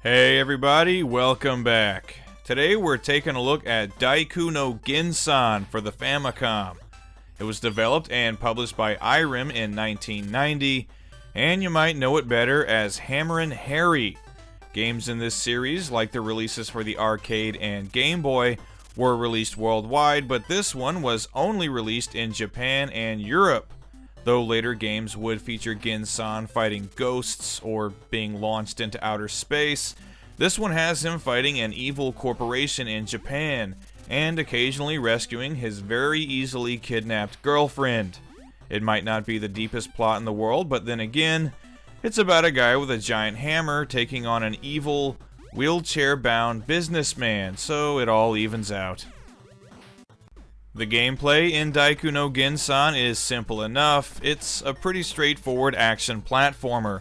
Hey everybody, welcome back. Today we're taking a look at Daiku no Ginsan for the Famicom. It was developed and published by Irem in 1990, and you might know it better as Hammerin Harry. Games in this series, like the releases for the arcade and Game Boy, were released worldwide, but this one was only released in Japan and Europe. Though later games would feature Ginsan fighting ghosts or being launched into outer space, this one has him fighting an evil corporation in Japan and occasionally rescuing his very easily kidnapped girlfriend. It might not be the deepest plot in the world, but then again, it's about a guy with a giant hammer taking on an evil, wheelchair-bound businessman, so it all evens out. The gameplay in Daiku no Ginsan is simple enough. It's a pretty straightforward action platformer.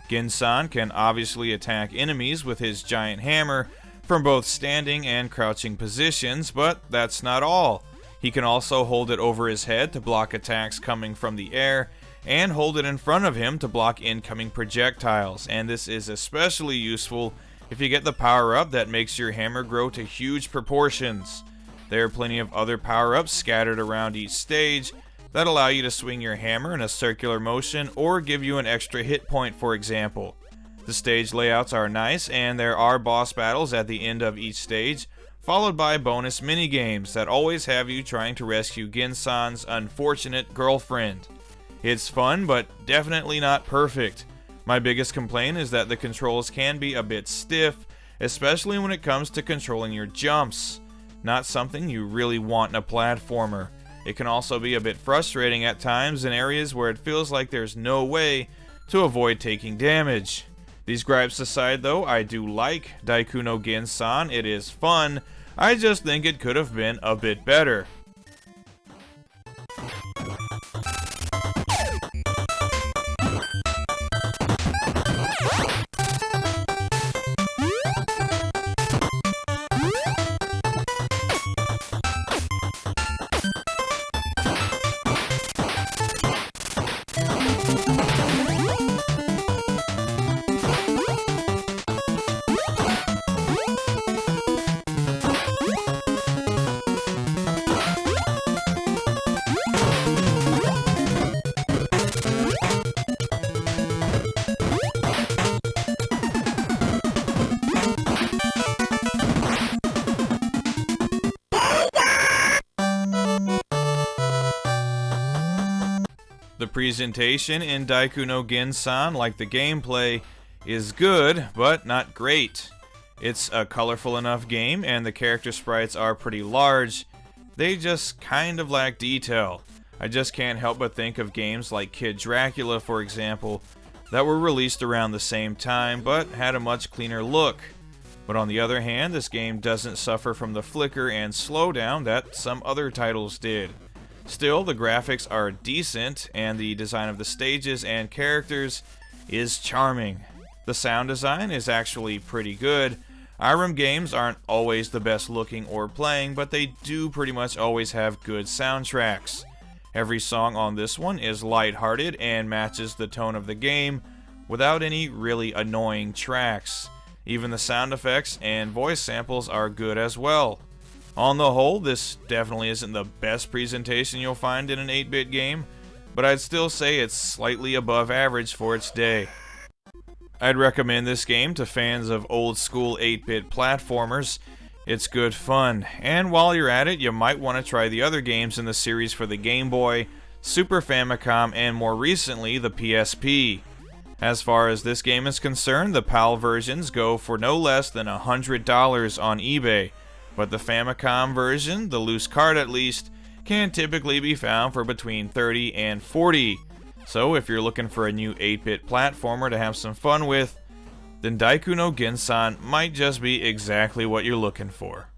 Ginsan can obviously attack enemies with his giant hammer from both standing and crouching positions, but that's not all. He can also hold it over his head to block attacks coming from the air, and hold it in front of him to block incoming projectiles, and this is especially useful if you get the power-up that makes your hammer grow to huge proportions. There are plenty of other power-ups scattered around each stage that allow you to swing your hammer in a circular motion or give you an extra hit point, for example. The stage layouts are nice, and there are boss battles at the end of each stage, followed by bonus minigames that always have you trying to rescue Ginsan's unfortunate girlfriend. It's fun, but definitely not perfect. My biggest complaint is that the controls can be a bit stiff, especially when it comes to controlling your jumps. Not something you really want in a platformer. It can also be a bit frustrating at times in areas where it feels like there's no way to avoid taking damage. These gripes aside though, I do like Daiku no Ginsan. It is fun. I just think it could have been a bit better. The presentation in Daiku no Ginsan, like the gameplay, is good, but not great. It's a colorful enough game, and the character sprites are pretty large. They just kind of lack detail. I just can't help but think of games like Kid Dracula, for example, that were released around the same time, but had a much cleaner look. But on the other hand, this game doesn't suffer from the flicker and slowdown that some other titles did. Still, the graphics are decent, and the design of the stages and characters is charming. The sound design is actually pretty good. Irem games aren't always the best looking or playing, but they do pretty much always have good soundtracks. Every song on this one is lighthearted and matches the tone of the game without any really annoying tracks. Even the sound effects and voice samples are good as well. On the whole, this definitely isn't the best presentation you'll find in an 8-bit game, but I'd still say it's slightly above average for its day. I'd recommend this game to fans of old-school 8-bit platformers. It's good fun, and while you're at it, you might want to try the other games in the series for the Game Boy, Super Famicom, and more recently, the PSP. As far as this game is concerned, the PAL versions go for no less than $100 on eBay. But the Famicom version, the loose card at least, can typically be found for between $30 and $40. So if you're looking for a new 8-bit platformer to have some fun with, then Daiku no Ginsan might just be exactly what you're looking for.